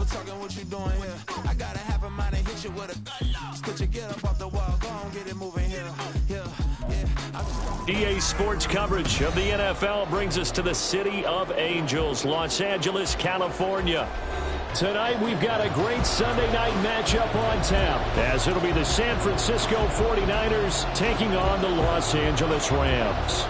talking what you doing here. I got a half a mind to hit you with a. Could you get up off the wall? Go on, get it moving here. EA Sports coverage of the NFL brings us to the City of Angels, Los Angeles, California. Tonight we've got a great Sunday night matchup on tap, as it'll be the San Francisco 49ers taking on the Los Angeles Rams.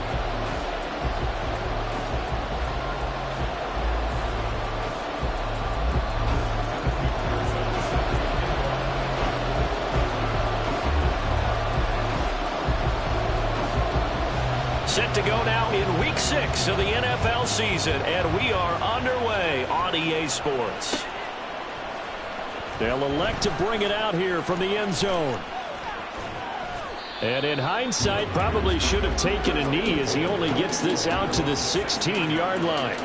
Set to go now in Week 6 of the NFL season, and we are underway on EA Sports. They'll elect to bring it out here from the end zone. And in hindsight, probably should have taken a knee as he only gets this out to the 16-yard line.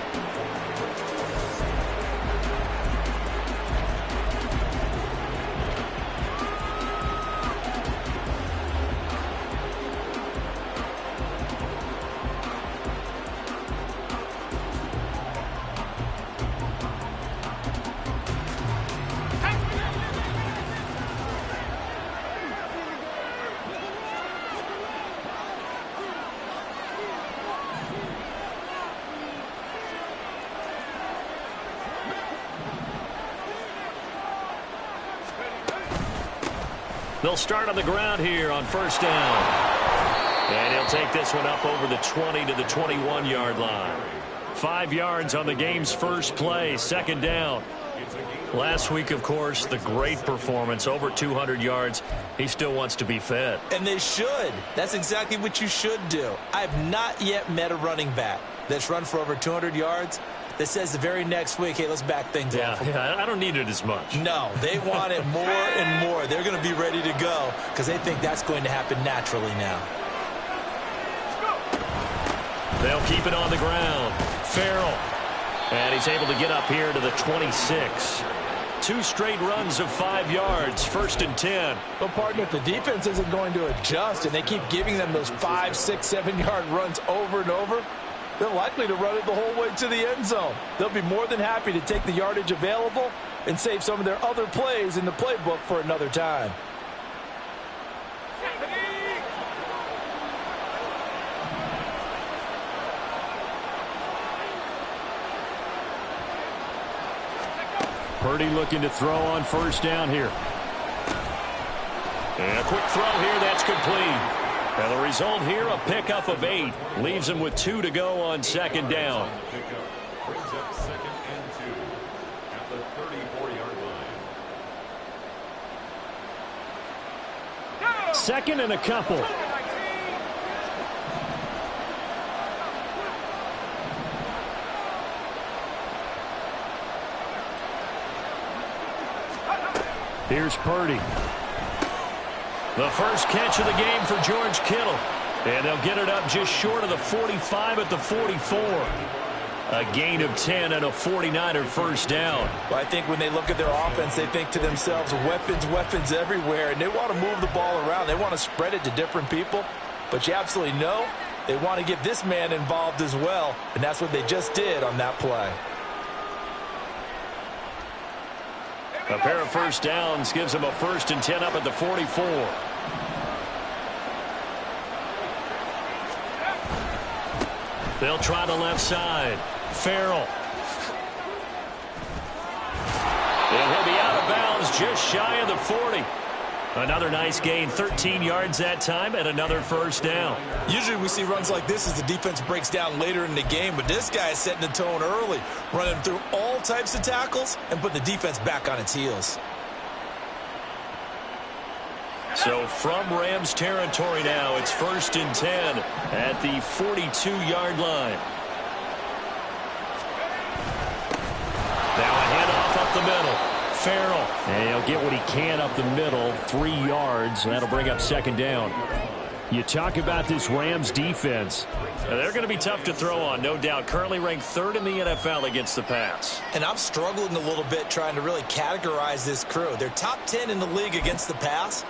They'll start on the ground here on first down. And he'll take this one up over the 20 to the 21-yard line. 5 yards on the game's first play, second down. Last week, of course, the great performance, over 200 yards. He still wants to be fed. And they should. That's exactly what you should do. I have not yet met a running back that's run for over 200 yards that says the very next week, hey, let's back things off. Yeah, I don't need it as much. No, they want it more and more. They're going to be ready to go because they think that's going to happen naturally now. They'll keep it on the ground. Farrell. And he's able to get up here to the 26. 2 straight runs of 5 yards, first and 10. Well, partner, if the defense isn't going to adjust and they keep giving them those 5, 6, 7-yard runs over and over, they're likely to run it the whole way to the end zone. They'll be more than happy to take the yardage available and save some of their other plays in the playbook for another time. Purdy looking to throw on first down here. And a quick throw here, that's complete. And the result here, a pickup of 8. Leaves him with 2 to go on second down. Brings up second and 2 at the 34-yard line. Second and a couple. Here's Purdy. The first catch of the game for George Kittle. And they'll get it up just short of the 45 at the 44. A gain of 10 and a 49er first down. Well, I think when they look at their offense, they think to themselves, weapons, weapons everywhere. And they want to move the ball around. They want to spread it to different people. But you absolutely know they want to get this man involved as well. And that's what they just did on that play. A pair of first downs gives them a first and 10 up at the 44. They'll try the left side. Farrell. And he'll be out of bounds just shy of the 40. Another nice gain, 13 yards that time, and another first down. Usually we see runs like this as the defense breaks down later in the game, but this guy is setting the tone early, running through all types of tackles and putting the defense back on its heels. So from Rams territory now, it's first and 10 at the 42-yard line. Now a handoff up the middle. Farrell. And he'll get what he can up the middle, 3 yards. That'll bring up second down. You talk about this Rams defense. They're going to be tough to throw on, no doubt. Currently ranked 3rd in the NFL against the pass. And I'm struggling a little bit trying to really categorize this crew. They're top 10 in the league against the pass,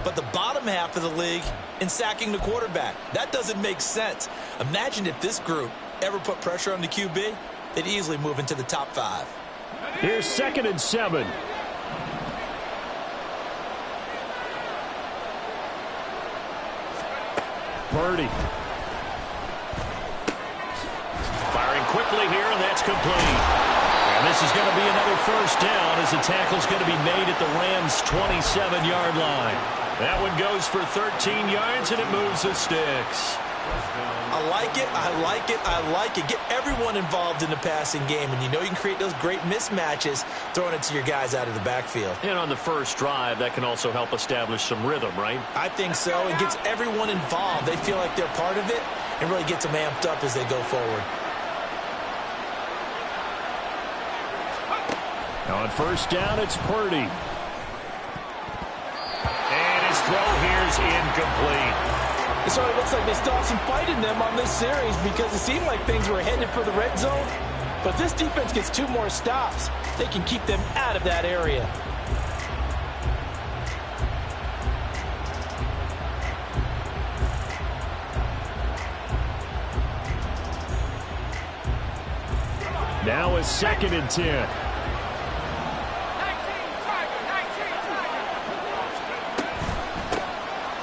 but the bottom half of the league in sacking the quarterback. That doesn't make sense. Imagine if this group ever put pressure on the QB, they'd easily move into the top 5. Here's 2nd and 7. Purdy. Firing quickly here, and that's complete. And this is going to be another first down as the tackle's going to be made at the Rams' 27-yard line. That one goes for 13 yards, and it moves the sticks. I like it, I like it, I like it. Get everyone involved in the passing game, and you know you can create those great mismatches throwing it to your guys out of the backfield. And on the first drive, that can also help establish some rhythm, right? I think so. It gets everyone involved. They feel like they're part of it and really gets them amped up as they go forward. On first down, it's Purdy. And his throw here's incomplete. So it looks like they still have some fight in them on this series because it seemed like things were headed for the red zone. But this defense gets 2 more stops. They can keep them out of that area. Now it's 2nd and 10.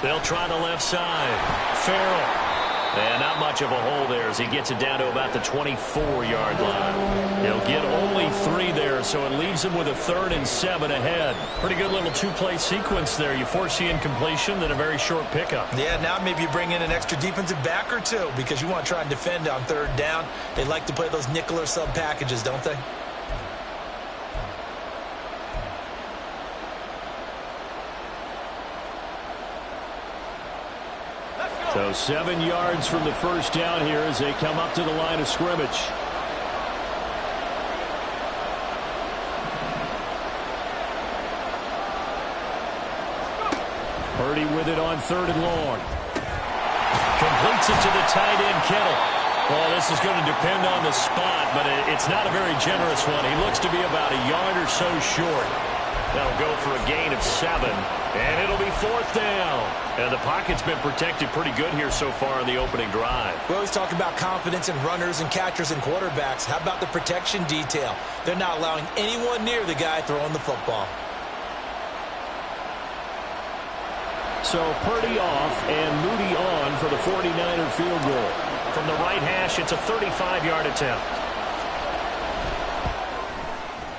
They'll try the left side. Farrell. And not much of a hole there as he gets it down to about the 24-yard line. He'll get only 3 there, so it leaves him with a 3rd and 7 ahead. Pretty good little 2-play sequence there. You force the incompletion, then a very short pickup. Yeah, now maybe you bring in an extra defensive back or 2 because you want to try and defend on 3rd down. They like to play those nickel or sub packages, don't they? So 7 yards from the first down here as they come up to the line of scrimmage. Purdy with it on 3rd and long. Completes it to the tight end, Kittle. Well, this is going to depend on the spot, but it's not a very generous one. He looks to be about a yard or so short. That'll go for a gain of 7, and it'll be 4th down. And the pocket's been protected pretty good here so far in the opening drive. We always talk about confidence in runners and catchers and quarterbacks. How about the protection detail? They're not allowing anyone near the guy throwing the football. So Purdy off and Moody on for the 49er field goal. From the right hash, it's a 35-yard attempt.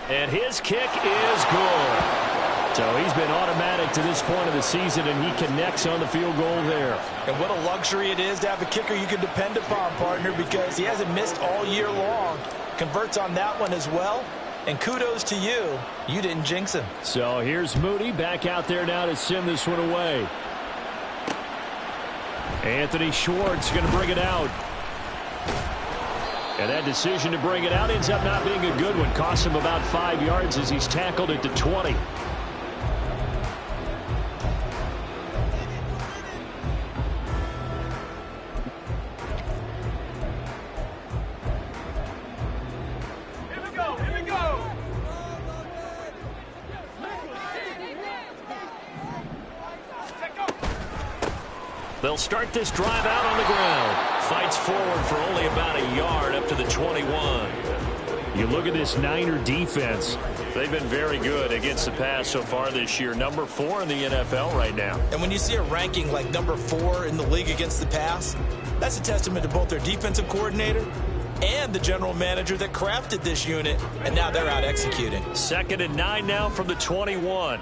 And his kick is good. So he's been automatic to this point of the season, and he connects on the field goal there. And what a luxury it is to have a kicker you can depend upon, partner, because he hasn't missed all year long. Converts on that one as well. And kudos to you. You didn't jinx him. So here's Moody back out there now to send this one away. Anthony Schwartz going to bring it out. And that decision to bring it out ends up not being a good one. Costs him about 5 yards as he's tackled at the 20. They'll start this drive out on the ground. Fights forward for only about a yard up to the 21. You look at this Niner defense. They've been very good against the pass so far this year. Number 4 in the NFL right now. And when you see a ranking like number 4 in the league against the pass, that's a testament to both their defensive coordinator and the general manager that crafted this unit, and now they're out executing. 2nd and 9 now from the 21.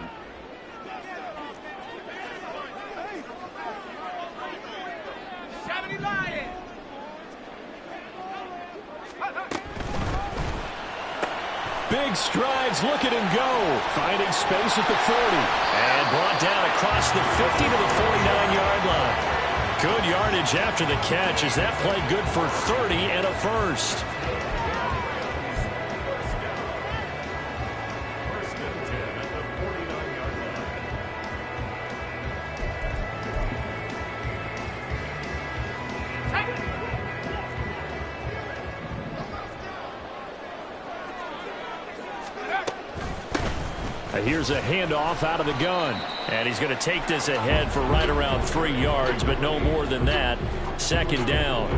Big strides, look at him go. Finding space at the 40. And brought down across the 50 to the 49-yard line. Good yardage after the catch as that play good for 30 and a first. Here's a handoff out of the gun. And he's going to take this ahead for right around 3 yards, but no more than that. 2nd down.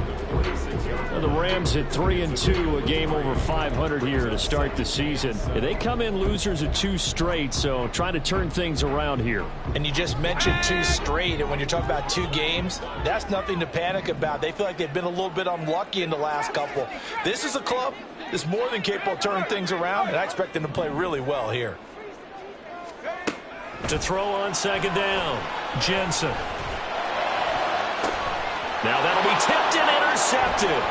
The Rams at 3-2, a game over 500 here to start the season. They come in losers of 2 straight, so trying to turn things around here. And you just mentioned 2 straight, and when you're talking about 2 games, that's nothing to panic about. They feel like they've been a little bit unlucky in the last couple. This is a club that's more than capable of turning things around, and I expect them to play really well here. To throw on second down, Jensen. Now that'll be tipped and intercepted.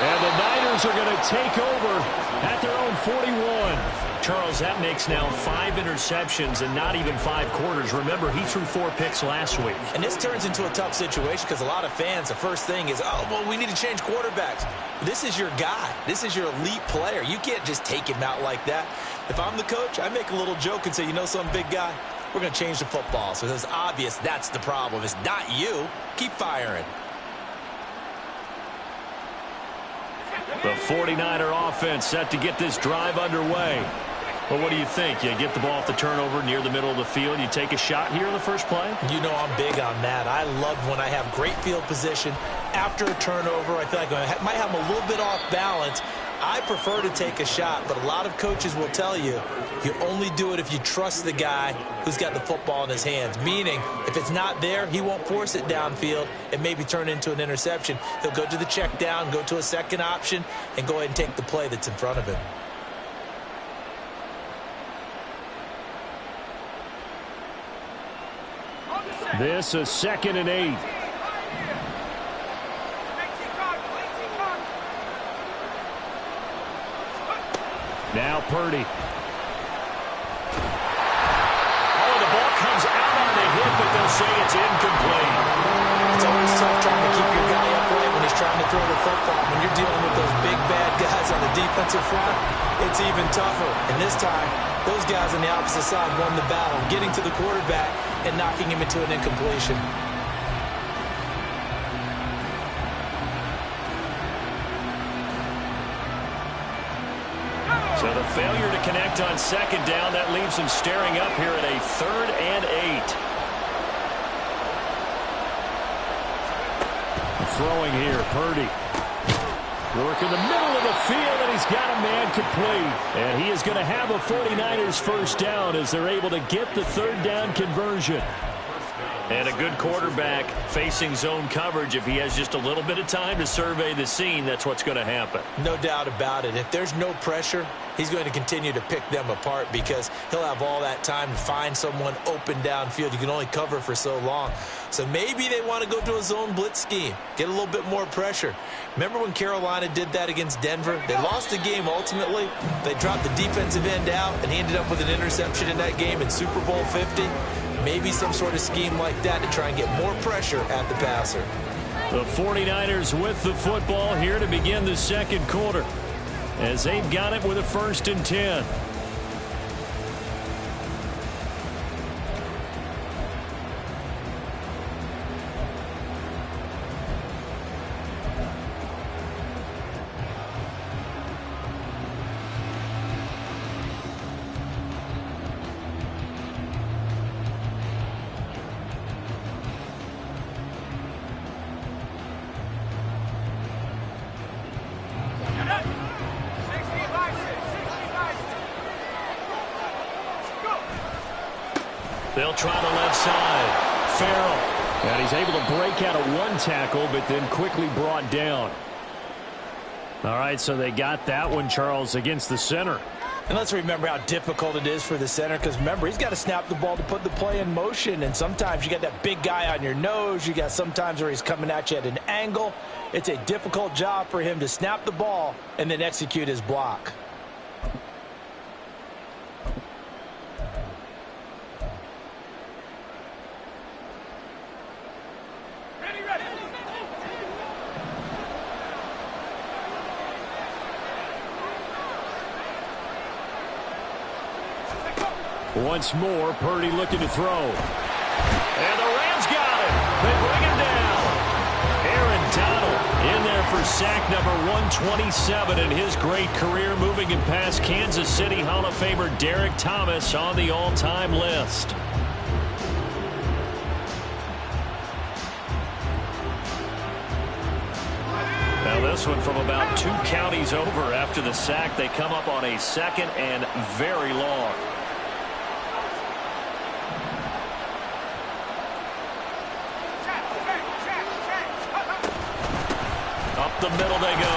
And the Niners are going to take over at their own 41. Charles, that makes now 5 interceptions and not even 5 quarters. Remember, he threw 4 picks last week. And this turns into a tough situation because a lot of fans, the first thing is, oh, well, we need to change quarterbacks. This is your guy. This is your elite player. You can't just take him out like that. If I'm the coach, I make a little joke and say, you know some big guy? We're going to change the football. So it's obvious that's the problem. It's not you. Keep firing. The 49er offense set to get this drive underway. Well, what do you think? You get the ball off the turnover near the middle of the field. You take a shot here in the first play? You know I'm big on that. I love when I have great field position after a turnover. I feel like I might have them a little bit off balance. I prefer to take a shot, but a lot of coaches will tell you, you only do it if you trust the guy who's got the football in his hands. Meaning, if it's not there, he won't force it downfield and maybe turn into an interception. He'll go to the check down, go to a second option, and go ahead and take the play that's in front of him. This is 2nd and 8. Now Purdy. Oh, the ball comes out on the hit, but they'll say it's incomplete. It's always tough trying to keep your guy upright when he's trying to throw the football. When you're dealing with those big, bad guys on the defensive front, it's even tougher. And this time, those guys on the opposite side won the battle, getting to the quarterback and knocking him into an incompletion. So the failure to connect on second down, that leaves him staring up here at a 3rd and 8. Throwing here, Purdy. Work in the middle of the field, and he's got a man complete. And he is going to have a 49ers first down as they're able to get the 3rd down conversion. And a good quarterback facing zone coverage. If he has just a little bit of time to survey the scene, that's what's going to happen. No doubt about it. If there's no pressure, he's going to continue to pick them apart because he'll have all that time to find someone open downfield. You can only cover for so long. So maybe they want to go to a zone blitz scheme, get a little bit more pressure. Remember when Carolina did that against Denver? They lost the game ultimately. They dropped the defensive end out, and he ended up with an interception in that game in Super Bowl 50. Maybe some sort of scheme like that to try and get more pressure at the passer. The 49ers with the football here to begin the second quarter as they've got it with a 1st and 10. They'll try the left side. Farrell. And he's able to break out of 1 tackle, but then quickly brought down. All right, so they got that one, Charles, against the center. And let's remember how difficult it is for the center, because remember, he's got to snap the ball to put the play in motion, and sometimes you got that big guy on your nose. You got sometimes where he's coming at you at an angle. It's a difficult job for him to snap the ball and then execute his block. Once more, Purdy looking to throw. And the Rams got him. They bring him down. Aaron Donald in there for sack number 127 in his great career, moving him past Kansas City Hall of Famer Derek Thomas on the all-time list. This one from about 2 counties over after the sack. They come up on a 2nd and very long. Up the middle they go.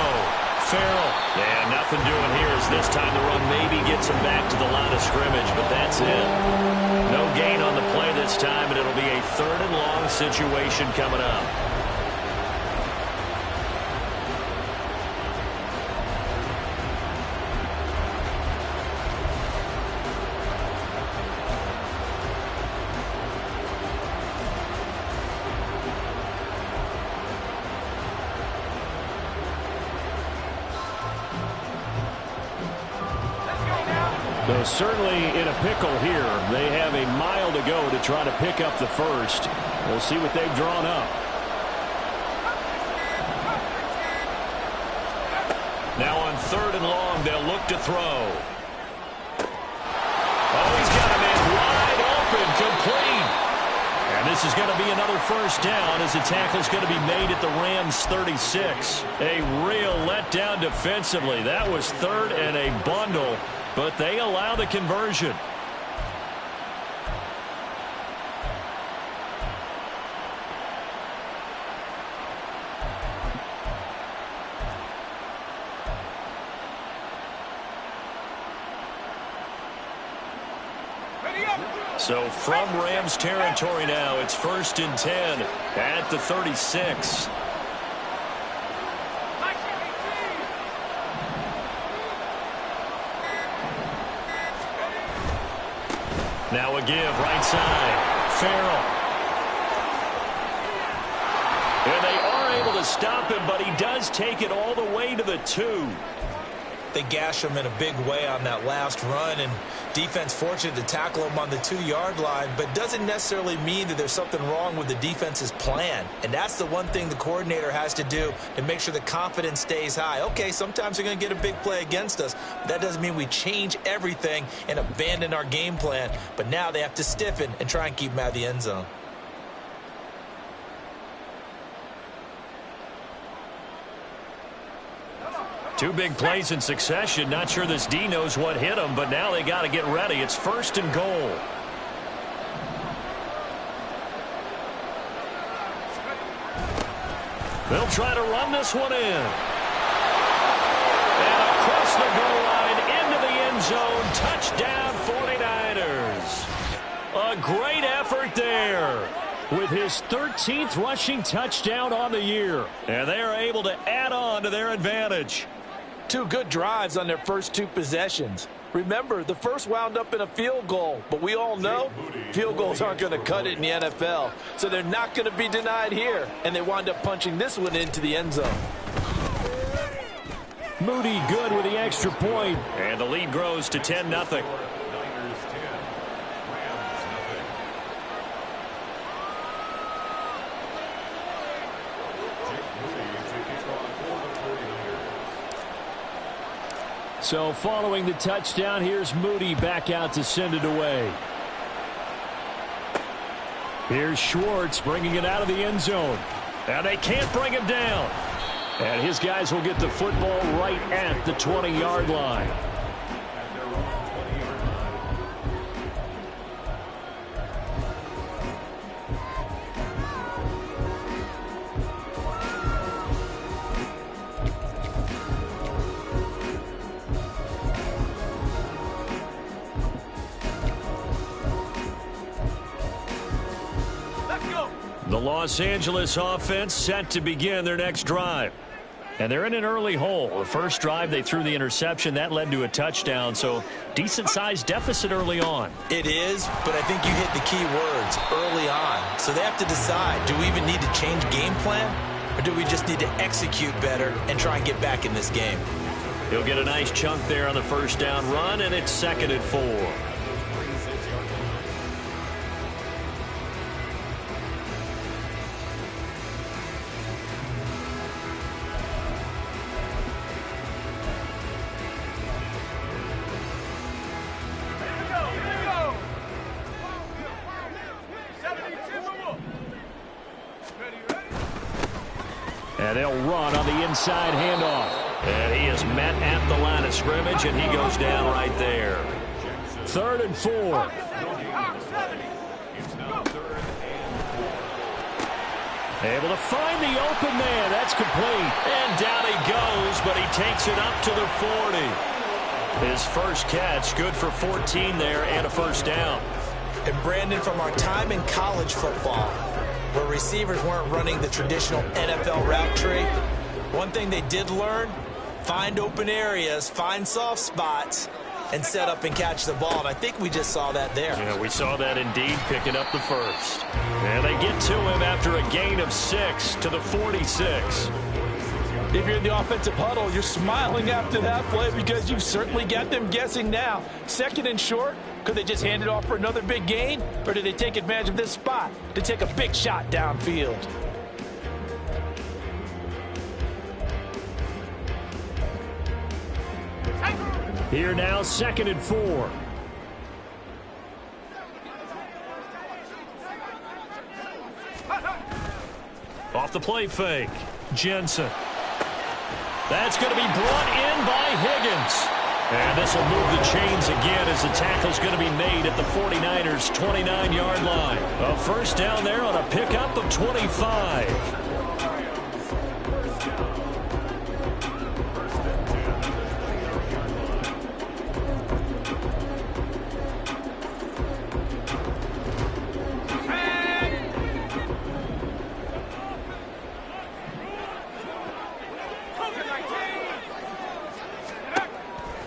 Farrell. Yeah, nothing doing here as this time the run maybe gets him back to the line of scrimmage, but that's it. No gain on the play this time, and it'll be a 3rd and long situation coming up. They're certainly in a pickle here. They have a mile to go to try to pick up the first. We'll see what they've drawn up. Now on 3rd and long, they'll look to throw. Oh, he's got a man wide open, complete. And this is going to be another first down as the tackle's going to be made at the Rams' 36. A real letdown defensively. That was 3rd and a bundle, but they allow the conversion. So from Rams territory now, it's 1st and 10 at the 36. Now a give right side. Farrell. And they are able to stop him, but he does take it all the way to the 2. They gash him in a big way on that last run, and defense fortunate to tackle him on the 2-yard line, but doesn't necessarily mean that there's something wrong with the defense's plan. And that's the one thing the coordinator has to do to make sure the confidence stays high. Okay, sometimes they're going to get a big play against us, but that doesn't mean we change everything and abandon our game plan. But now they have to stiffen and try and keep him out of the end zone. Two big plays in succession. Not sure this D knows what hit him, but now they got to get ready. It's 1st and goal. They'll try to run this one in. And across the goal line into the end zone. Touchdown 49ers. A great effort there, with his 13th rushing touchdown on the year. And they are able to add on to their advantage. 2 good drives on their first 2 possessions. Remember, the first wound up in a field goal, but we all know field goals aren't going to cut it in the NFL, so they're not going to be denied here, and they wind up punching this one into the end zone. Moody good with the extra point, and the lead grows to 10-0. So following the touchdown, here's Moody back out to send it away. Here's Schwartz bringing it out of the end zone. And they can't bring him down. And his guys will get the football right at the 20-yard line. The Los Angeles offense set to begin their next drive. And they're in an early hole. The first drive, they threw the interception. That led to a touchdown, so decent-sized deficit early on. It is, but I think you hit the key words, early on. So they have to decide, do we even need to change game plan? Or do we just need to execute better and try and get back in this game? He'll get a nice chunk there on the first down run, and it's 2nd and 4. And they'll run on the inside handoff. And he is met at the line of scrimmage, and he goes down right there. 3rd and 4. Able to find the open man. That's complete. And down he goes, but he takes it up to the 40. His first catch, good for 14 there and a first down. And Brandon, from our time in college football, where receivers weren't running the traditional NFL route tree, one thing they did learn, find open areas, find soft spots, and set up and catch the ball. And I think we just saw that there. Yeah, we saw that indeed, picking up the first. And they get to him after a gain of 6 to the 46. If you're in the offensive huddle, you're smiling after that play because you've certainly got them guessing now. 2nd and short, could they just hand it off for another big gain? Or did they take advantage of this spot to take a big shot downfield? Here now, 2nd and 4. Off the play fake. Jensen. That's going to be brought in by Higgins. And this will move the chains again as the tackle's going to be made at the 49ers' 29-yard line. A first down there on a pickup of 25.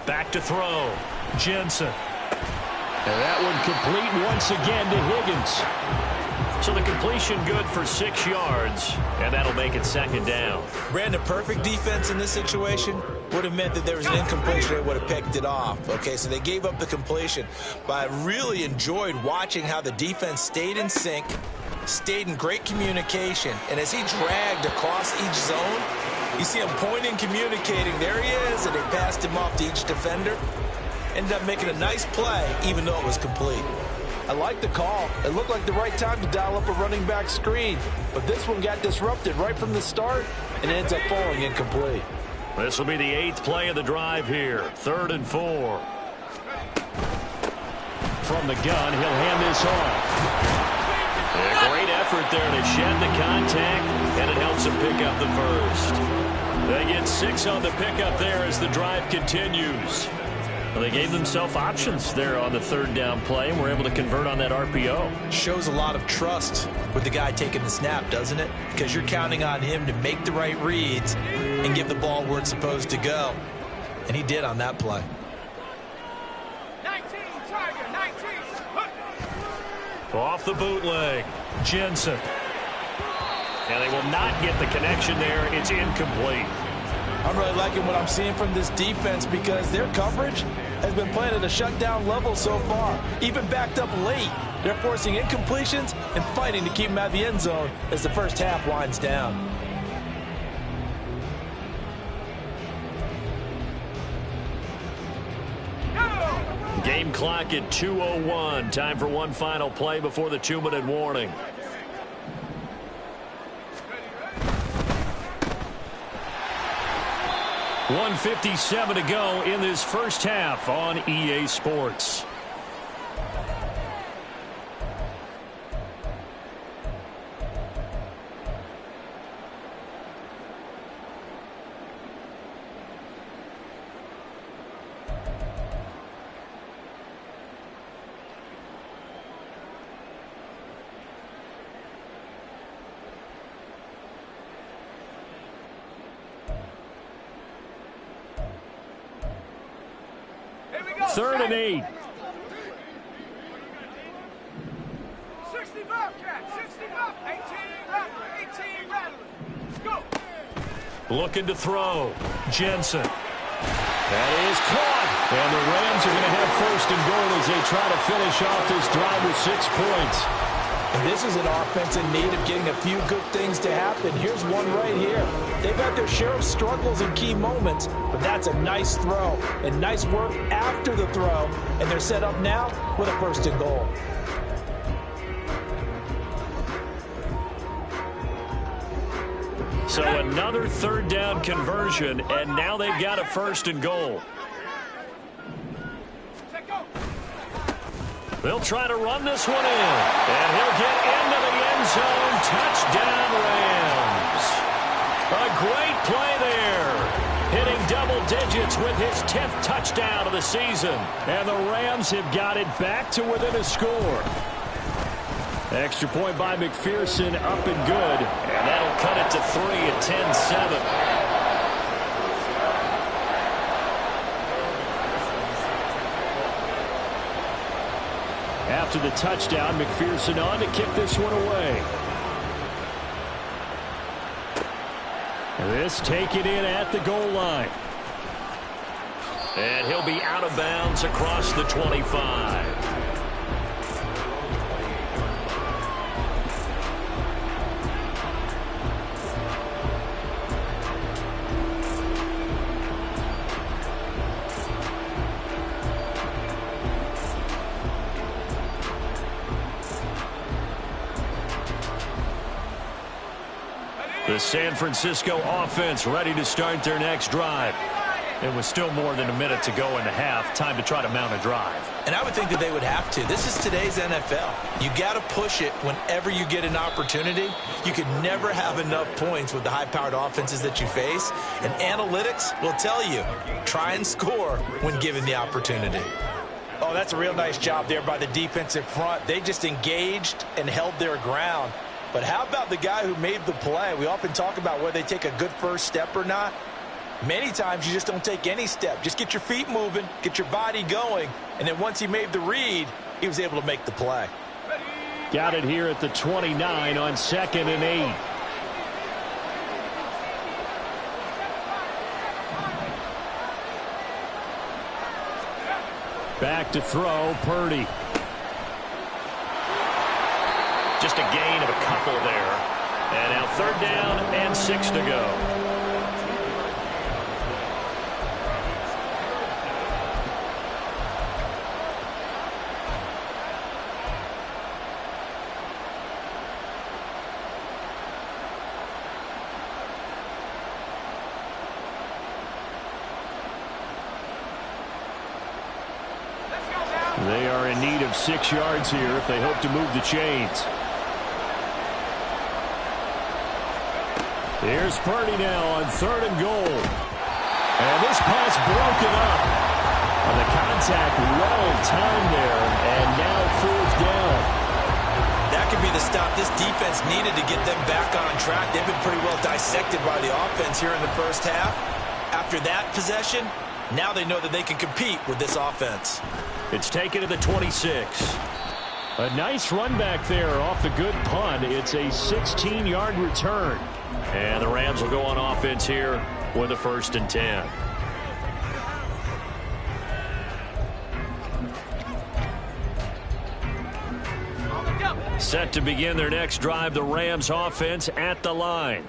Back to throw. Jensen. And that one complete once again to Higgins. So the completion good for 6 yards, and that'll make it 2nd down. Brandon, perfect defense in this situation would have meant that there was an incompletion. They would have picked it off. Okay, so they gave up the completion. But I really enjoyed watching how the defense stayed in sync, stayed in great communication, and as he dragged across each zone, you see him pointing, communicating. There he is, and they passed him off to each defender. Ended up making a nice play, even though it was complete. I like the call. It looked like the right time to dial up a running back screen. But this one got disrupted right from the start and ends up falling incomplete. This will be the 8th play of the drive here. 3rd and 4. From the gun, he'll hand this off. A great effort there to shed the contact, and it helps him pick up the first. They get 6 on the pickup there as the drive continues. Well, they gave themselves options there on the 3rd down play, and were able to convert on that RPO. Shows a lot of trust with the guy taking the snap, doesn't it? Because you're counting on him to make the right reads and give the ball where it's supposed to go. And he did on that play. 19, Tiger, 19. Off the bootleg, Jensen. And they will not get the connection there. It's incomplete. I'm really liking what I'm seeing from this defense because their coverage has been playing at a shutdown level so far. Even backed up late, they're forcing incompletions and fighting to keep them out of the end zone as the first half winds down. Game clock at 2:01. Time for one final play before the 2-minute warning. .157 to go in this first half on EA Sports. Third and 8. 60 Bobcat, 60 Bob, 18 Rattler. Go. Looking to throw. Jensen. That is caught. And the Rams are going to have 1st and goal as they try to finish off this drive with 6 points. And this is an offense in need of getting a few good things to happen. Here's one right here. They've had their share of struggles in key moments, but that's a nice throw and nice work after the throw. And they're set up now with a 1st and goal. So another third down conversion, and now they've got a 1st and goal. They'll try to run this one in, and he'll get into the end zone. Touchdown, Rams. A great play there. Hitting double digits with his 10th touchdown of the season. And the Rams have got it back to within a score. Extra point by McPherson, up and good. And that'll cut it to 3 at 10-7. After the touchdown, McPherson on to kick this one away. This taken in at the goal line. And he'll be out of bounds across the 25. The San Francisco offense ready to start their next drive. It was still more than a minute to go in the half. Time to try to mount a drive. And I would think that they would have to. This is today's NFL. You got to push it whenever you get an opportunity. You could never have enough points with the high-powered offenses that you face. And analytics will tell you, try and score when given the opportunity. Oh, that's a real nice job there by the defensive front. They just engaged and held their ground. But how about the guy who made the play? We often talk about whether they take a good first step or not. Many times you just don't take any step. Just get your feet moving, get your body going, and then once he made the read, he was able to make the play. Got it here at the 29 on 2nd and 8. Back to throw, Purdy. Just a gain of a couple there. And now 3rd down and 6 to go. They are in need of 6 yards here if they hope to move the chains. Here's Purdy now on 3rd and goal. And this pass broken up. And the contact well timed there. And now 4th down. That could be the stop this defense needed to get them back on track. They've been pretty well dissected by the offense here in the first half. After that possession, now they know that they can compete with this offense. It's taken to the 26. A nice run back there off the good punt. It's a 16-yard return. And the Rams will go on offense here with a 1st and 10. Set to begin their next drive, the Rams offense at the line.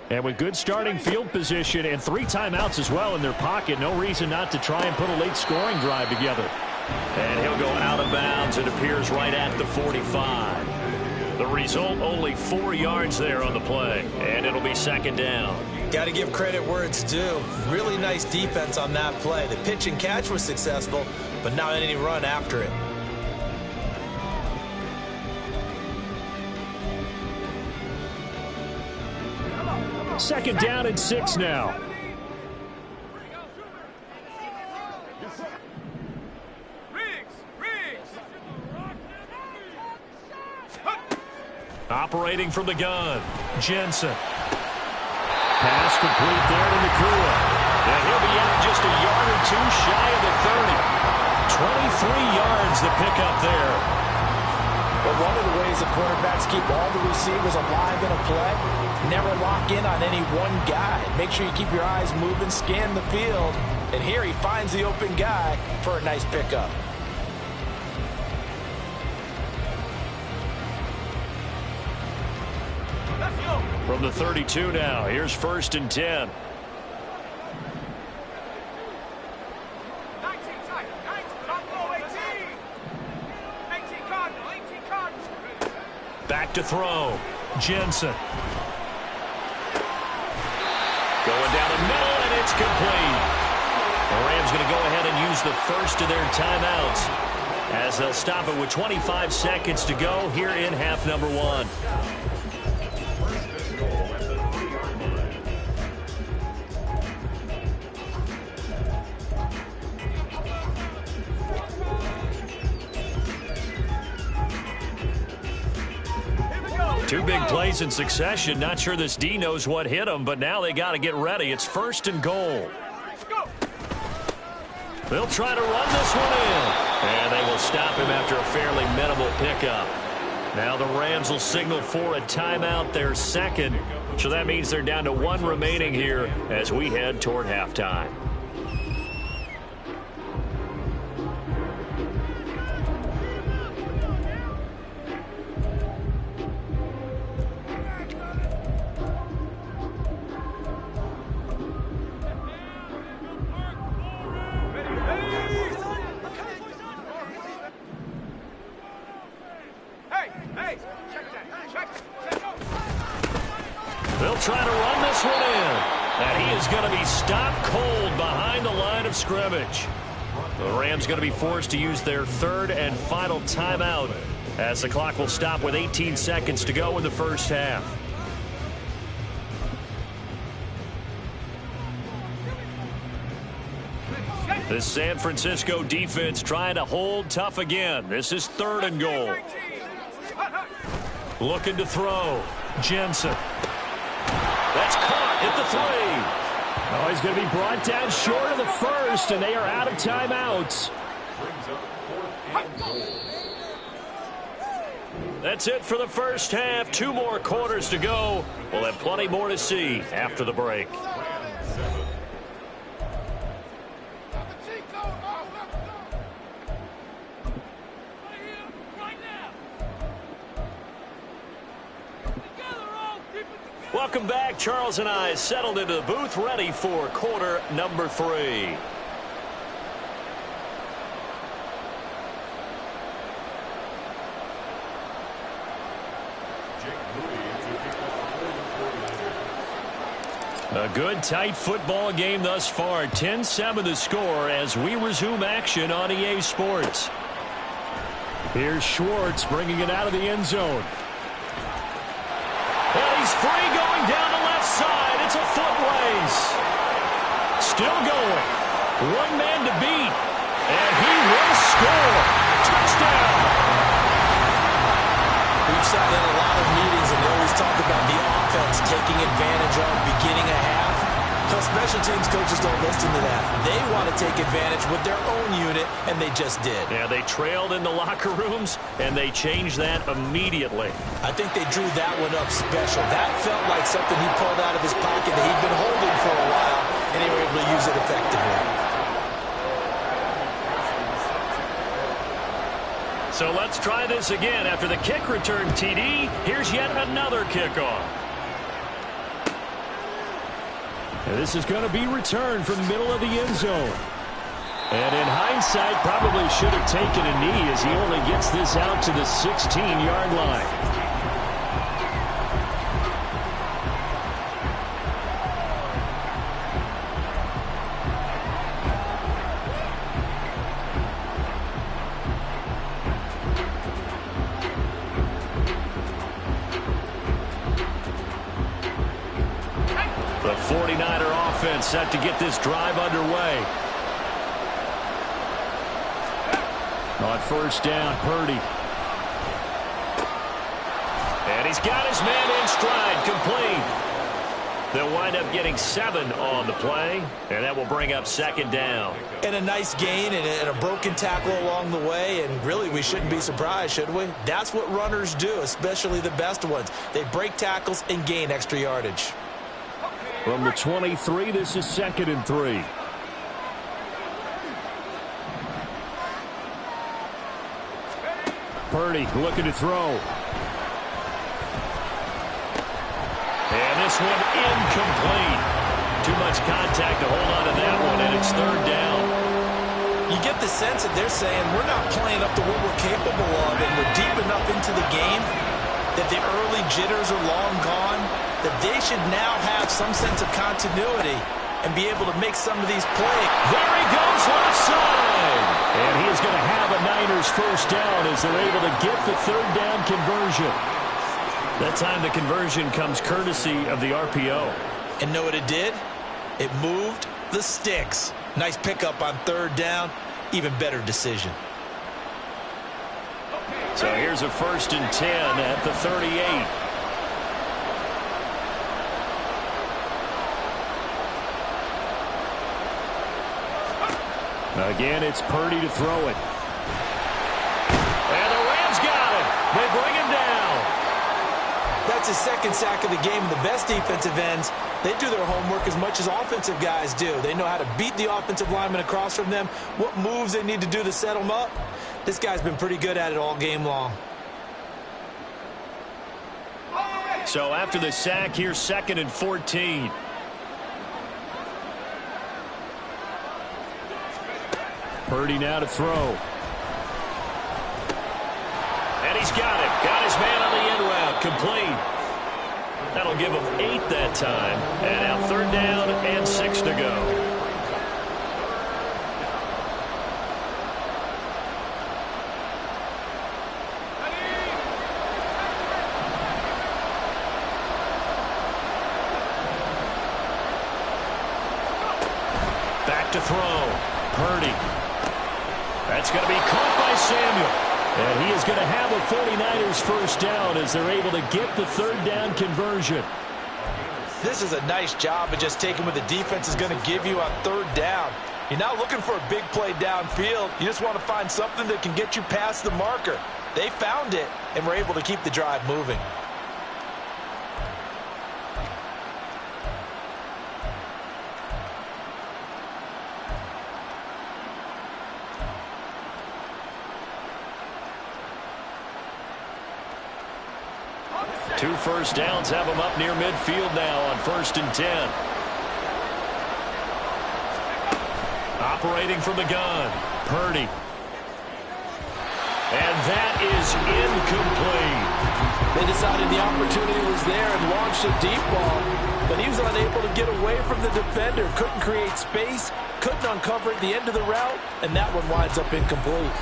And with good starting field position and 3 timeouts as well in their pocket, no reason not to try and put a late scoring drive together. And he'll go out of bounds. It appears right at the 45. The result, only 4 yards there on the play. And it'll be 2nd down. Got to give credit where it's due. Really nice defense on that play. The pitch and catch was successful, but not any run after it. Second down and 6 now. Operating from the gun, Jensen. Pass complete there to Nakua. And he'll be out just a yard or 2 shy of the 30. 23 yards the pickup there. But one of the ways the quarterbacks keep all the receivers alive in a play, never lock in on any one guy. Make sure you keep your eyes moving, scan the field. And here he finds the open guy for a nice pickup. From the 32 now, here's 1st and 10. 19 tight, 19, Buffalo 18. 18 Cardinal, 18 Cardinal. Back to throw, Jensen. complete. The Rams going to go ahead and use the first of their timeouts as they'll stop it with 25 seconds to go here in half number one. Two big plays in succession. Not sure this D knows what hit them, but now they got to get ready. It's first and goal. They'll try to run this one in. And they will stop him after a fairly minimal pickup. Now the Rams will signal for a timeout, their second. So that means they're down to one remaining here as we head toward halftime. They'll try to run this one in. And he is going to be stopped cold behind the line of scrimmage. The Rams going to be forced to use their third and final timeout as the clock will stop with 18 seconds to go in the first half. The San Francisco defense trying to hold tough again. This is third and goal. Looking to throw. Jensen. That's caught at the 3. Oh, he's going to be brought down short of the first, and they are out of timeouts. That's it for the first half. 2 more quarters to go. We'll have plenty more to see after the break. Welcome back. Charles and I settled into the booth, ready for quarter number 3. A good, tight football game thus far. 10-7 the score as we resume action on EA Sports. Here's Schwartz bringing it out of the end zone. And he's free going down the left side. It's a foot race. Still going. One man to beat. And he will score. Touchdown. We've sat in a lot of meetings, and they always talk about the offense taking advantage of beginning a half. So special teams coaches don't listen to that. They want to take advantage with their own unit, and they just did. Yeah, they trailed in the locker rooms, and they changed that immediately. I think they drew that one up special. That felt like something he pulled out of his pocket that he'd been holding for a while, and they were able to use it effectively. So let's try this again. After the kick return TD, here's yet another kickoff. And this is going to be returned from the middle of the end zone. And in hindsight, probably should have taken a knee as he only gets this out to the 16-yard line. The 49er offense set to get this drive underway. On first down, Purdy. And he's got his man in stride, complete. They'll wind up getting 7 on the play, and that will bring up second down. And a nice gain and a broken tackle along the way, and really we shouldn't be surprised, should we? That's what runners do, especially the best ones. They break tackles and gain extra yardage. From the 23, this is 2nd and 3. Purdy looking to throw. And this one incomplete. Too much contact to hold on to that one, and it's third down. You get the sense that they're saying we're not playing up to what we're capable of, and we're deep enough into the game that the early jitters are long gone, that they should now have some sense of continuity and be able to make some of these plays. There he goes left side. And he is going to have a Niners first down as they're able to get the third down conversion. That time the conversion comes courtesy of the RPO. And know what it did? It moved the sticks. Nice pickup on third down. Even better decision. So here's a 1st and 10 at the 38. Again, it's Purdy to throw it. And the Rams got him. They bring him down. That's his second sack of the game. And the best defensive ends, they do their homework as much as offensive guys do. They know how to beat the offensive lineman across from them, what moves they need to do to set them up. This guy's been pretty good at it all game long. So after the sack, here's 2nd and 14. Purdy now to throw. And he's got it. Got his man on the end route. Complete. That'll give him 8 that time. And now 3rd down and 6 to go. Back to throw. Purdy. That's going to be caught by Samuel. And he is going to have a 49ers first down as they're able to get the 3rd down conversion. This is a nice job of just taking what the defense is going to give you on 3rd down. You're not looking for a big play downfield. You just want to find something that can get you past the marker. They found it and were able to keep the drive moving. Two first downs have him up near midfield now on 1st and 10. Operating from the gun, Purdy. And that is incomplete. They decided the opportunity was there and launched a deep ball, but he was unable to get away from the defender. Couldn't create space, couldn't uncover at the end of the route, and that one winds up incomplete.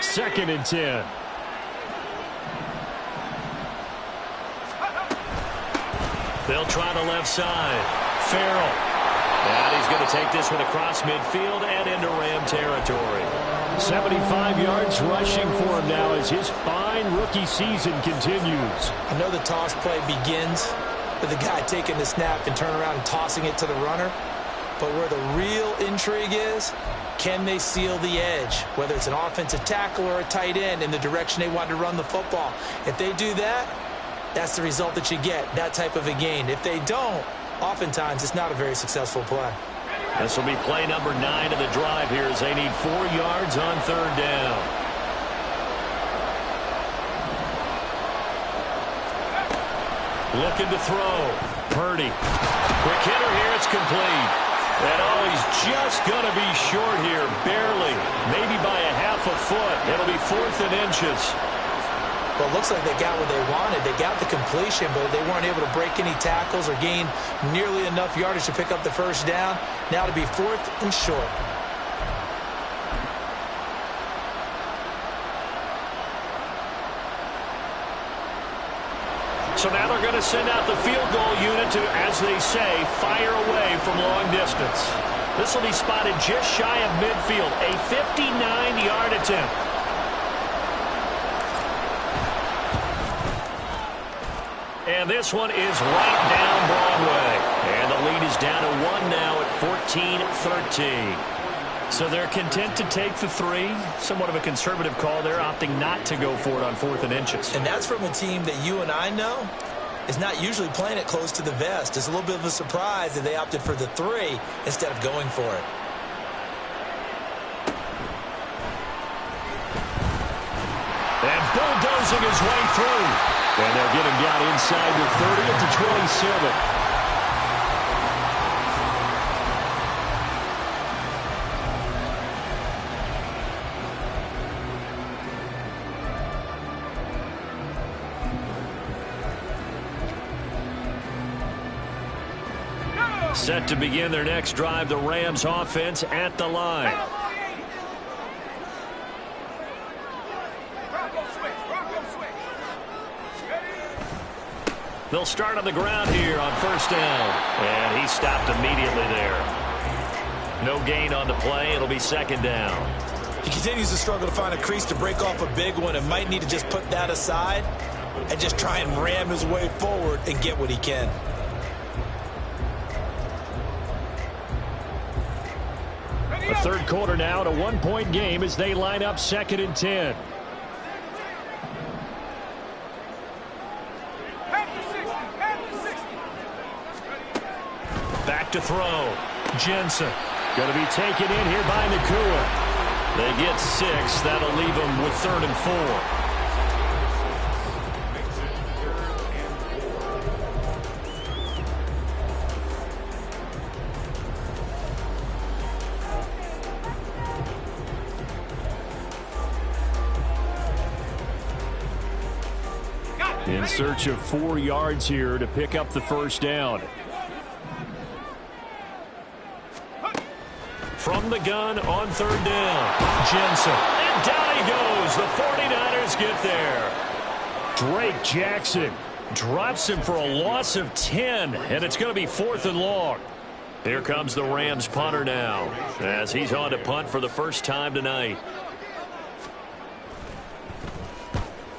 Second and 10. They'll try the left side. Farrell. And he's going to take this one across midfield and into Ram territory. 75 yards rushing for him now as his fine rookie season continues. I know the toss play begins with the guy taking the snap and turning around and tossing it to the runner. But where the real intrigue is, can they seal the edge, whether it's an offensive tackle or a tight end, in the direction they want to run the football? If they do that, that's the result that you get, that type of a gain. If they don't, oftentimes it's not a very successful play. This will be play number 9 of the drive here as they need 4 yards on 3rd down. Looking to throw. Purdy. Quick hitter here. It's complete. And oh, he's just going to be short here, barely, maybe by a half a foot. It'll be 4th and inches. Well, it looks like they got what they wanted. They got the completion, but they weren't able to break any tackles or gain nearly enough yardage to pick up the first down. Now to be 4th and short. So now they're going to send out the field goal unit to, as they say, fire away from long distance. This will be spotted just shy of midfield, a 59-yard attempt. And this one is right down Broadway. And the lead is down to 1 now at 14-13. So they're content to take the 3. Somewhat of a conservative call. They're opting not to go for it on 4th and inches. And that's from a team that you and I know is not usually playing it close to the vest. It's a little bit of a surprise that they opted for the 3 instead of going for it. And bulldozing his way through. And they'll get him down inside the 30 at the 27. Set to begin their next drive, the Rams offense at the line. They'll start on the ground here on first down. And he stopped immediately there. No gain on the play. It'll be second down. He continues to struggle to find a crease to break off a big one and might need to just put that aside and just try and ram his way forward and get what he can. The third quarter now, at a one-point game as they line up 2nd and 10. Back to throw. Jensen going to be taken in here by Nakua. They get 6. That'll leave them with 3rd and 4. In search of 4 yards here to pick up the first down. From the gun on 3rd down. Jensen. And down he goes. The 49ers get there. Drake Jackson drops him for a loss of 10. And it's going to be 4th and long. Here comes the Rams punter now, as he's on to punt for the first time tonight.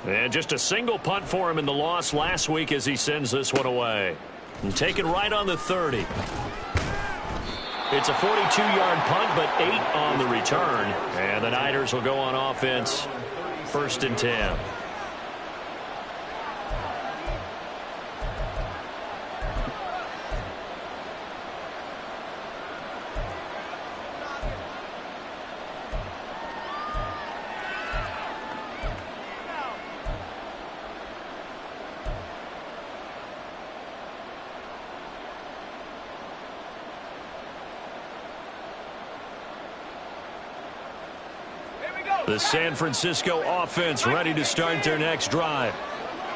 And just a single punt for him in the loss last week as he sends this one away. And taken right on the 30. It's a 42-yard punt, but 8 on the return. And the Niners will go on offense, 1st and 10. The San Francisco offense ready to start their next drive.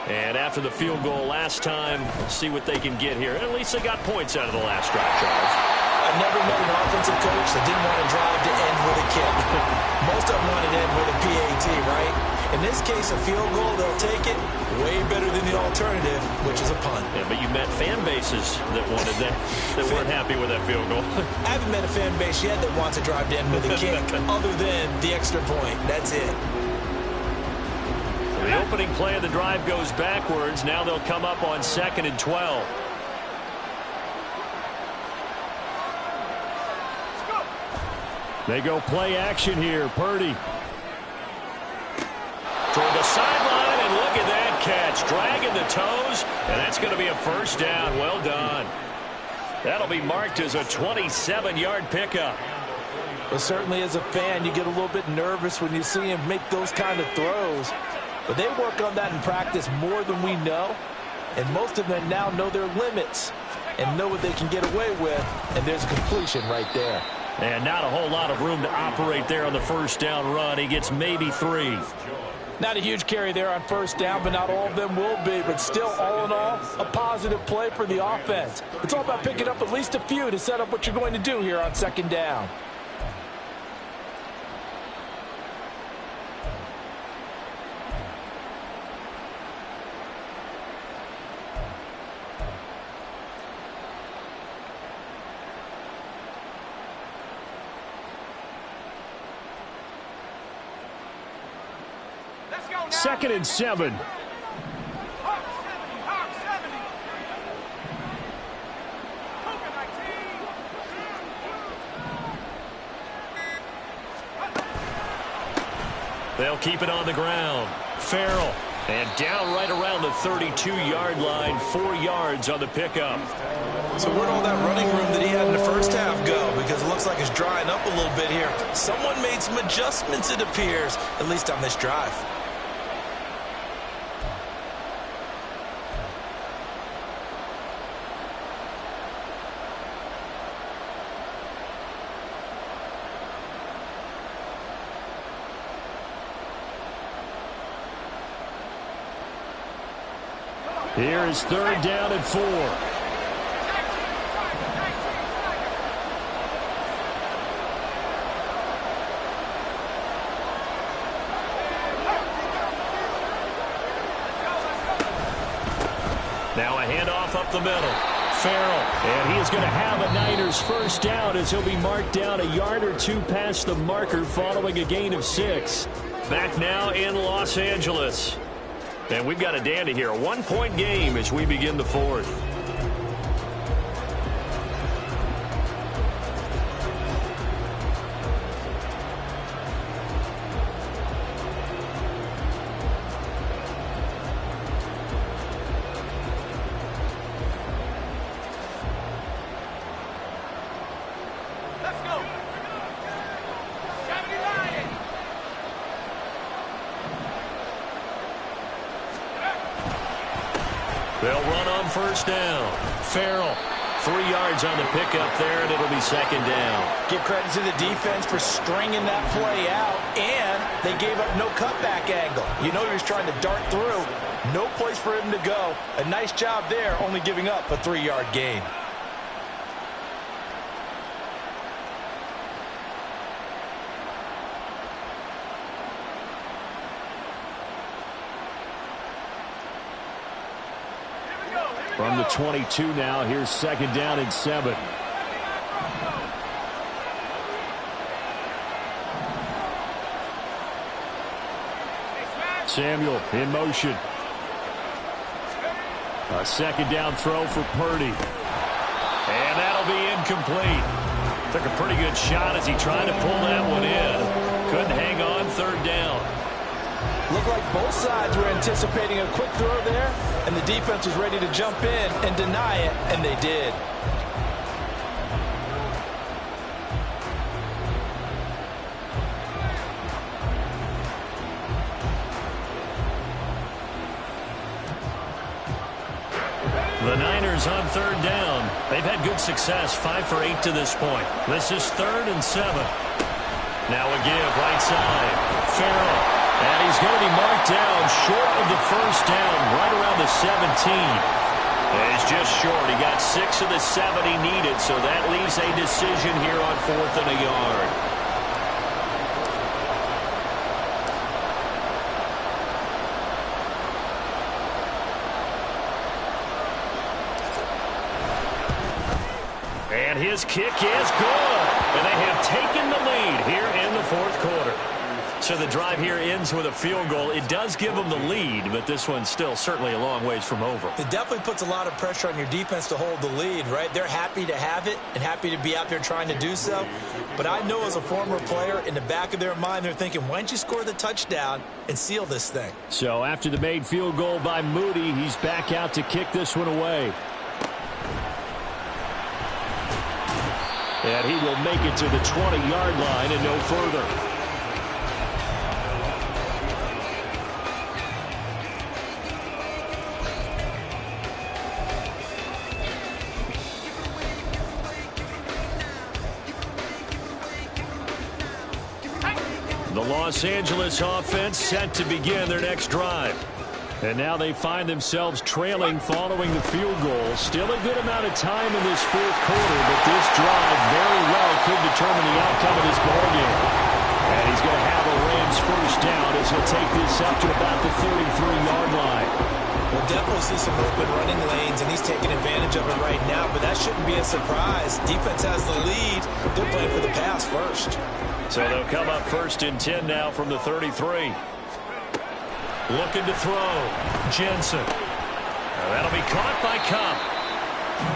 And after the field goal last time, we'll see what they can get here. At least they got points out of the last drive, Charles. I never met an offensive coach that didn't want to drive to end with a kick. Most of them wanted to end with a PAT, right? In this case, a field goal, they'll take it. Way better than the alternative, which is a punt. Yeah, but you met fan bases that wanted that weren't happy with that field goal. I haven't met a fan base yet that wants to drive to end with a kick other than the extra point. That's it. The opening play of the drive goes backwards. Now they'll come up on 2nd and 12. They go play action here. Purdy toward the sideline, and look at that catch. Dragging the toes, and that's going to be a first down. Well done. That'll be marked as a 27-yard pickup. Well, certainly as a fan, you get a little bit nervous when you see him make those kind of throws. But they work on that in practice more than we know. And most of them now know their limits and know what they can get away with. And there's a completion right there. And not a whole lot of room to operate there on the first down run. He gets maybe 3. Not a huge carry there on first down, but not all of them will be. But still, all in all, a positive play for the offense. It's all about picking up at least a few to set up what you're going to do here on 2nd down. Let's go now. 2nd and 7. Hawk 70, Hawk 70. Cougar 19. They'll keep it on the ground. Farrell. And down right around the 32-yard line. 4 yards on the pickup. So where'd all that running room that he had in the first half go? Because it looks like it's drying up a little bit here. Someone made some adjustments, it appears, at least on this drive. Here is 3rd down and 4. Now a handoff up the middle. Farrell, and he is going to have a Niners first down as he'll be marked down a yard or two past the marker following a gain of 6. Back now in Los Angeles. And we've got a dandy here. A 1-point game as we begin the fourth. They'll run on first down. Farrell, 3 yards on the pickup there, and it'll be second down. Give credit to the defense for stringing that play out, and they gave up no cutback angle. You know he was trying to dart through. No place for him to go. A nice job there, only giving up a 3-yard gain. From the 22 now, here's second down and 7. Samuel in motion. A second down throw for Purdy. And that'll be incomplete. Took a pretty good shot as he tried to pull that one in. Couldn't hang on, third down. Looked like both sides were anticipating a quick throw there, and the defense was ready to jump in and deny it, and they did. The Niners on third down. They've had good success, 5 for 8 to this point. This is 3rd and 7. Now a give right side. Farrell. And he's going to be marked down short of the first down, right around the 17. And he's just short. He got 6 of the 7 he needed, so that leaves a decision here on 4th and a yard. And his kick is good. And they have taken the lead here in the 4th quarter. So the drive here ends with a field goal. It does give them the lead, but this one's still certainly a long ways from over. It definitely puts a lot of pressure on your defense to hold the lead, right? They're happy to have it and happy to be out there trying to do so. But I know as a former player, in the back of their mind, they're thinking, why don't you score the touchdown and seal this thing? So after the made field goal by Moody, he's back out to kick this one away. And he will make it to the 20-yard line and no further. The Los Angeles offense set to begin their next drive. And now they find themselves trailing following the field goal. Still a good amount of time in this 4th quarter, but this drive very well could determine the outcome of this ballgame. And he's going to have a Rams first down as he'll take this up to about the 33-yard line. We'll definitely see some open running lanes, and he's taking advantage of it right now, but that shouldn't be a surprise. Defense has the lead. They're playing for the pass first. So they'll come up 1st and 10 now from the 33. Looking to throw. Jensen. That'll be caught by Cup.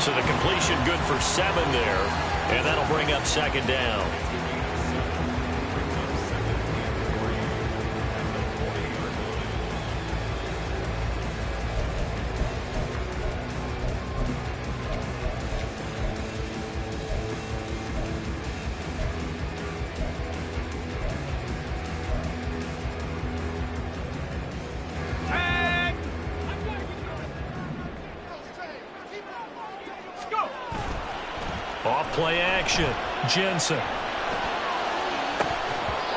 So the completion good for 7 there. And that'll bring up second down. Off-play action. Jensen.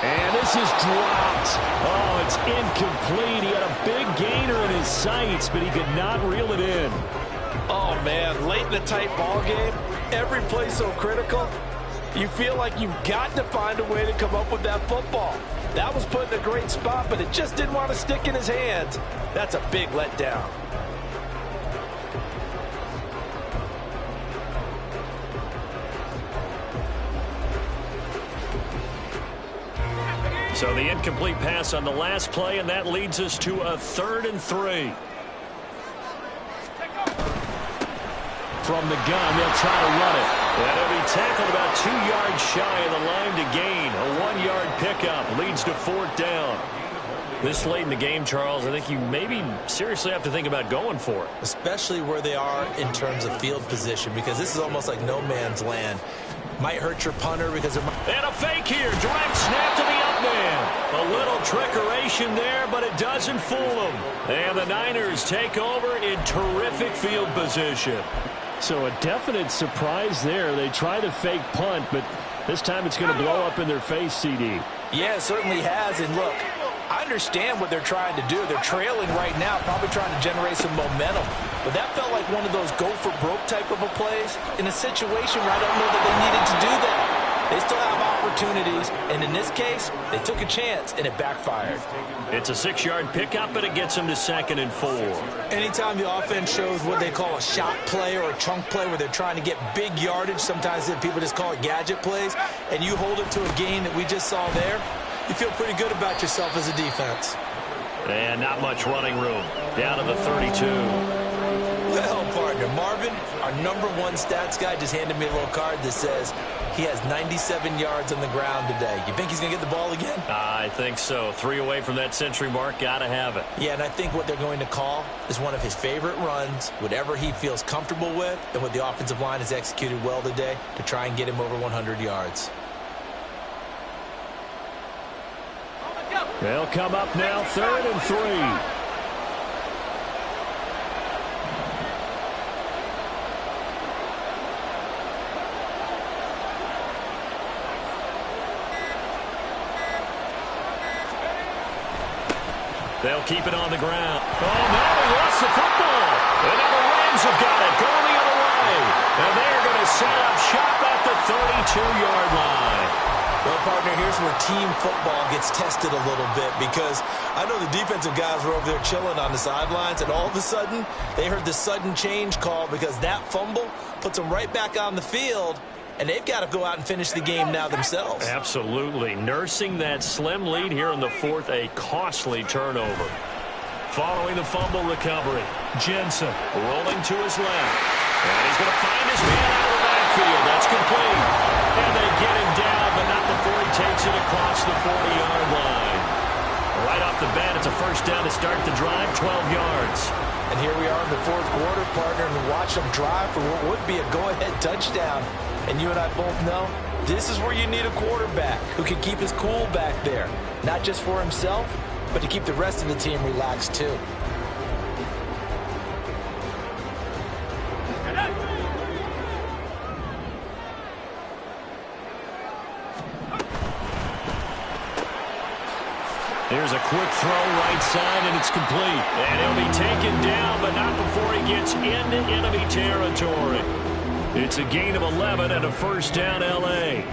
And this is dropped. Oh, it's incomplete. He had a big gainer in his sights, but he could not reel it in. Oh, man, late in the tight ball game, every play so critical. You feel like you've got to find a way to come up with that football. That was put in a great spot, but it just didn't want to stick in his hands. That's a big letdown. So the incomplete pass on the last play, and that leads us to a 3rd and 3. From the gun, they'll try to run it. And he'll be tackled about 2 yards shy of the line to gain. A 1-yard pickup leads to 4th down. This late in the game, Charles, I think you maybe seriously have to think about going for it. Especially where they are in terms of field position, because this is almost like no man's land. Might hurt your punter because it might... And a fake here. Direct snap to the up man. A little trickeration there, but it doesn't fool them. And the Niners take over in terrific field position. So a definite surprise there. They try to fake punt, but this time it's going to blow up in their face, CD. Yeah, it certainly has. And look, I understand what they're trying to do. They're trailing right now, probably trying to generate some momentum. But that felt like one of those go-for-broke type of a plays in a situation where I don't know that they needed to do that. They still have opportunities, and in this case, they took a chance, and it backfired. It's a 6-yard pickup, but it gets them to 2nd and 4. Anytime the offense shows what they call a shot play or a chunk play where they're trying to get big yardage, sometimes people just call it gadget plays, and you hold it to a gain that we just saw there, you feel pretty good about yourself as a defense. And not much running room. Down to the 32. Well, partner, Marvin, our #1 stats guy, just handed me a little card that says he has 97 yards on the ground today. You think he's going to get the ball again? I think so. 3 away from that century mark. Got to have it. Yeah, and I think what they're going to call is one of his favorite runs, whatever he feels comfortable with, and what the offensive line has executed well today to try and get him over 100 yards. They'll come up now, 3rd and 3. They'll keep it on the ground. Oh, no, he lost the football. And now the Rams have got it, going the other way. And they're going to set up shop at the 32-yard line. Well, partner, here's where team football gets tested a little bit, because I know the defensive guys were over there chilling on the sidelines, and all of a sudden, they heard the sudden change call because that fumble puts them right back on the field, and they've got to go out and finish the game now themselves. Absolutely. Nursing that slim lead here in the 4th, a costly turnover. Following the fumble recovery, Jensen rolling to his left. And he's going to find his man out of the backfield. That's complete. And they get him down, but not before he takes it across the 40-yard line. Right off the bat, it's a 1st down to start the drive, 12 yards. And here we are in the 4th quarter, partner, and watch them drive for what would be a go-ahead touchdown. And you and I both know this is where you need a quarterback who can keep his cool back there, not just for himself, but to keep the rest of the team relaxed too. Here's a quick throw right side, and it's complete. And he'll be taken down, but not before he gets into enemy territory. It's a gain of 11 and a 1st down, L.A.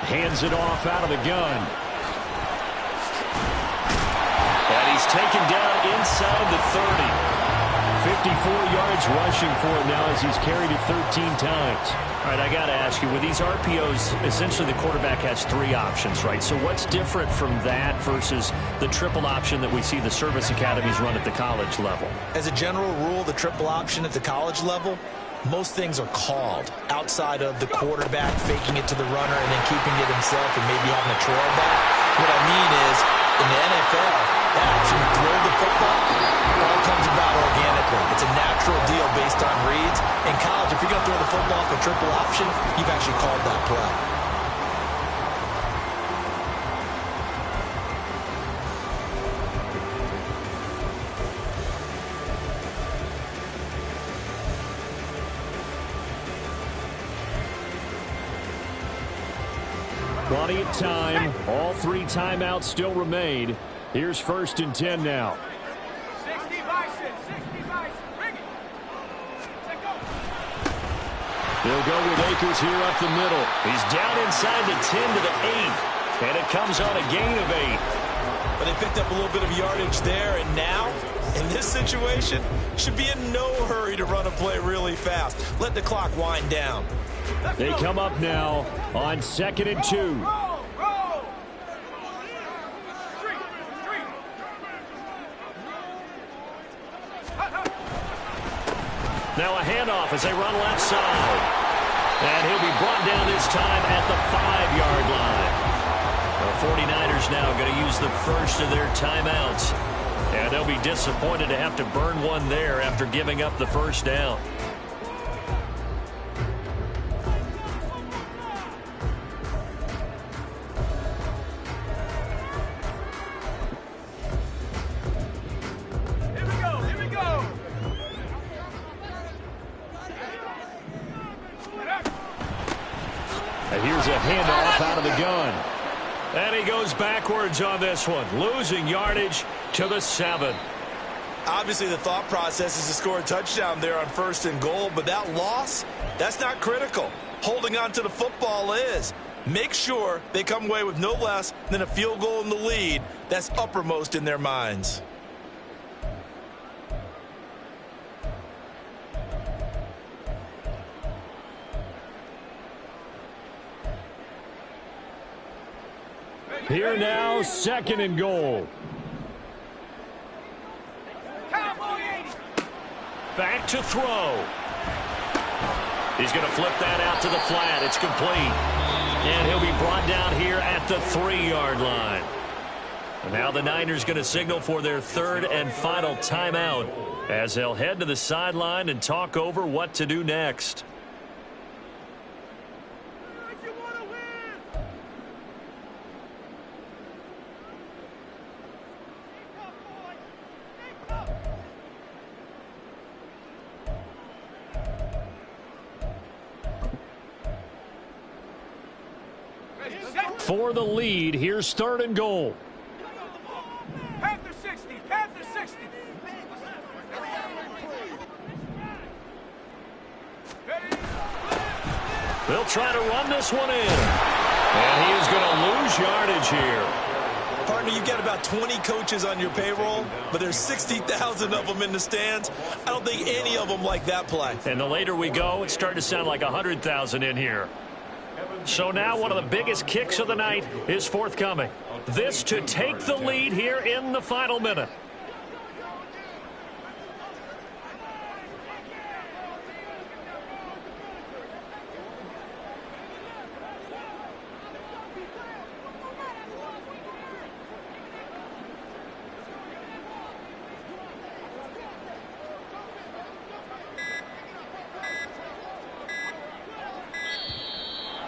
Hands it off out of the gun. And he's taken down inside the 30. 54 yards rushing for him now as he's carried it 13 times. All right, I got to ask you, with these RPOs, essentially the quarterback has 3 options, right? So what's different from that versus the triple option that we see the service academies run at the college level? As a general rule, the triple option at the college level, most things are called outside of the quarterback faking it to the runner and then keeping it himself and maybe having a trail back. What I mean is, in the NFL, that option to throw the football all comes about organically. It's a natural deal based on reads. In college, if you're going to throw the football for triple option, you've actually called that play. Plenty of time. All 3 timeouts still remain. Here's 1st and 10 now. 60 Bison, 60 Bison. Bring it. Let go. They'll go with Akers here up the middle. He's down inside the 10 to the 8. And it comes on a gain of 8. But they picked up a little bit of yardage there, and now, in this situation, should be in no hurry to run a play really fast. Let the clock wind down. They come up now on 2nd and 2. Now a handoff as they run left side. And he'll be brought down this time at the 5-yard line. The 49ers now going to use the first of their timeouts. And they'll be disappointed to have to burn one there after giving up the first down. And here's a handoff out of the gun. And he goes backwards on this one, losing yardage to the 7. Obviously, the thought process is to score a touchdown there on 1st and goal, but that loss, that's not critical. Holding on to the football is. Make sure they come away with no less than a field goal in the lead. That's uppermost in their minds. Here now, 2nd and goal. Back to throw. He's going to flip that out to the flat. It's complete. And he'll be brought down here at the 3-yard line. And now the Niners going to signal for their 3rd and final timeout as they'll head to the sideline and talk over what to do next. For the lead, here's 3rd and goal. Panther 60, Panther 60. They'll try to run this one in. And he is going to lose yardage here. Partner, you've got about 20 coaches on your payroll, but there's 60,000 of them in the stands. I don't think any of them like that play. And the later we go, it's starting to sound like 100,000 in here. So now one of the biggest kicks of the night is forthcoming. This to take the lead here in the final minute.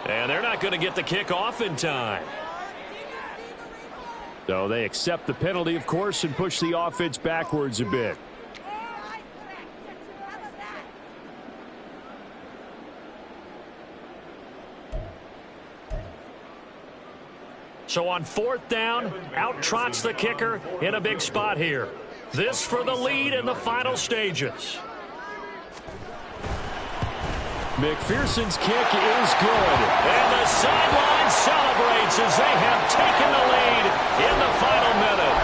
And they're not going to get the kick off in time. So they accept the penalty, of course, and push the offense backwards a bit. So on 4th down, out trots the kicker in a big spot here. This for the lead in the final stages. McPherson's kick is good. And the sideline celebrates as they have taken the lead in the final minute.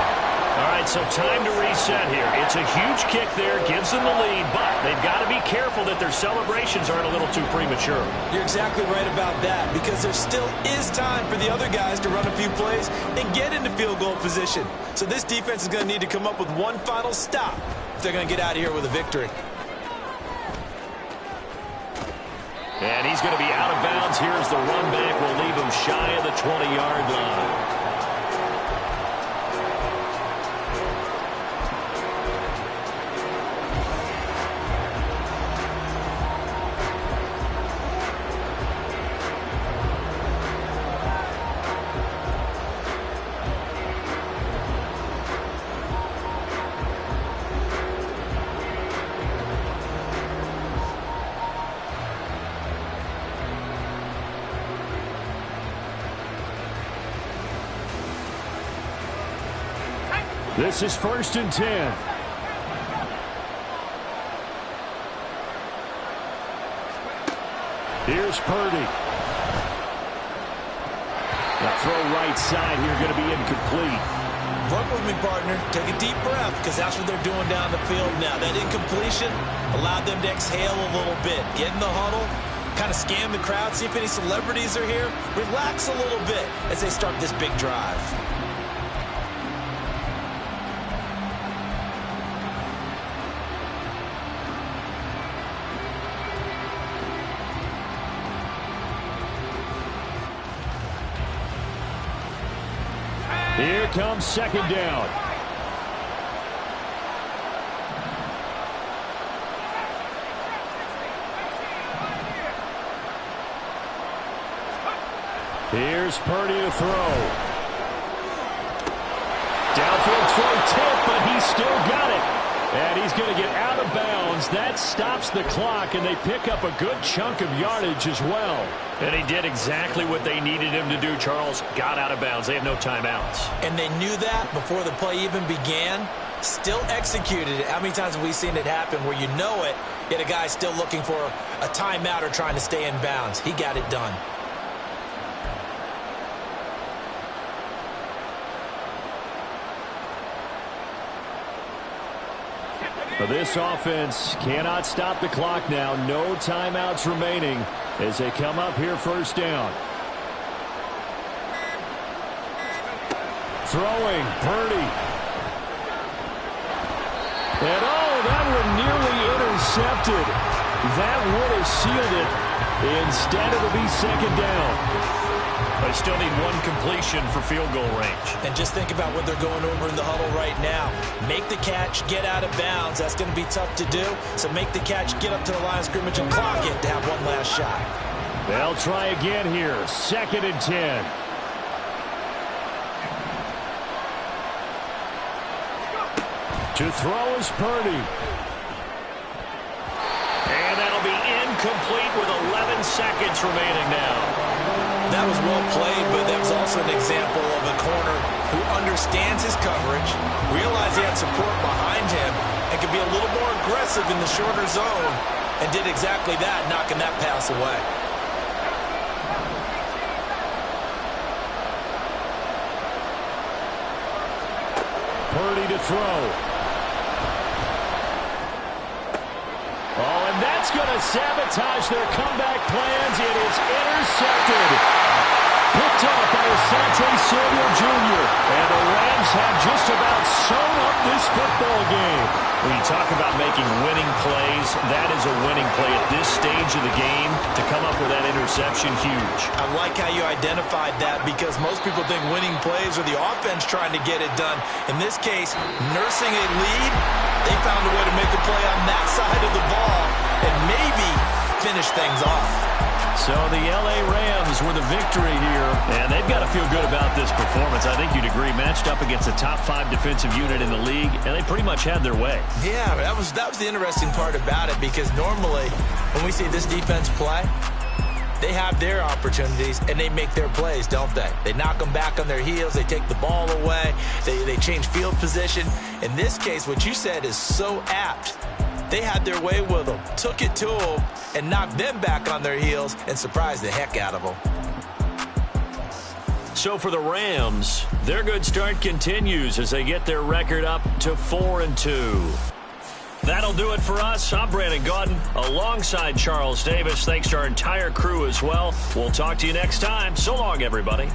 All right, so time to reset here. It's a huge kick there, gives them the lead, but they've got to be careful that their celebrations aren't a little too premature. You're exactly right about that, because there still is time for the other guys to run a few plays and get into field goal position. So this defense is going to need to come up with one final stop if they're going to get out of here with a victory. And he's going to be out of bounds. Here's the run back. Will leave him shy of the 20-yard line. This is 1st and 10. Here's Purdy. The throw right side here going to be incomplete. Work with me, partner. Take a deep breath, because that's what they're doing down the field now. That incompletion allowed them to exhale a little bit. Get in the huddle, kind of scan the crowd, see if any celebrities are here. Relax a little bit as they start this big drive. Here comes second down. Here's Purdy to throw. Downfield throw tip, but he's still got it. And he's going to get out of bounds. That stops the clock, and they pick up a good chunk of yardage as well. And he did exactly what they needed him to do, Charles. Got out of bounds. They have no timeouts. And they knew that before the play even began. Still executed it. How many times have we seen it happen where you know it, yet a guy still looking for a timeout or trying to stay in bounds? He got it done. This offense cannot stop the clock now. No timeouts remaining as they come up here first down. Throwing, Purdy. And that one nearly intercepted. That would have sealed it. Instead, it'll be second down. They still need one completion for field goal range. And just think about what they're going over in the huddle right now. Make the catch, get out of bounds. That's going to be tough to do. So make the catch, get up to the line of scrimmage, and clock it to have one last shot. They'll try again here. 2nd and 10. To throw is Purdy. And that'll be incomplete with 11 seconds remaining now. That was well played, but that was also an example of a corner who understands his coverage, realized he had support behind him, and could be a little more aggressive in the shorter zone, and did exactly that, knocking that pass away. Purdy to throw. Oh, and that's going to sabotage their comeback plans. It is intercepted. Picked up by Asante Samuel Jr. And the Rams have just about sewn up this football game. When you talk about making winning plays, that is a winning play at this stage of the game. To come up with that interception, huge. I like how you identified that, because most people think winning plays are the offense trying to get it done. In this case, nursing a lead, they found a way to make a play on that side of the ball and maybe finish things off. So the L.A. Rams with a victory here, and they've got to feel good about this performance. I think you'd agree, matched up against a top 5 defensive unit in the league, and they pretty much had their way. Yeah, that was the interesting part about it, because normally when we see this defense play, they have their opportunities, and they make their plays, don't they? They knock them back on their heels. They take the ball away. They change field position. In this case, what you said is so apt. They had their way with them, took it to them, and knocked them back on their heels and surprised the heck out of them. So for the Rams, their good start continues as they get their record up to 4-2. That'll do it for us. I'm Brandon Gaudin alongside Charles Davis. Thanks to our entire crew as well. We'll talk to you next time. So long, everybody.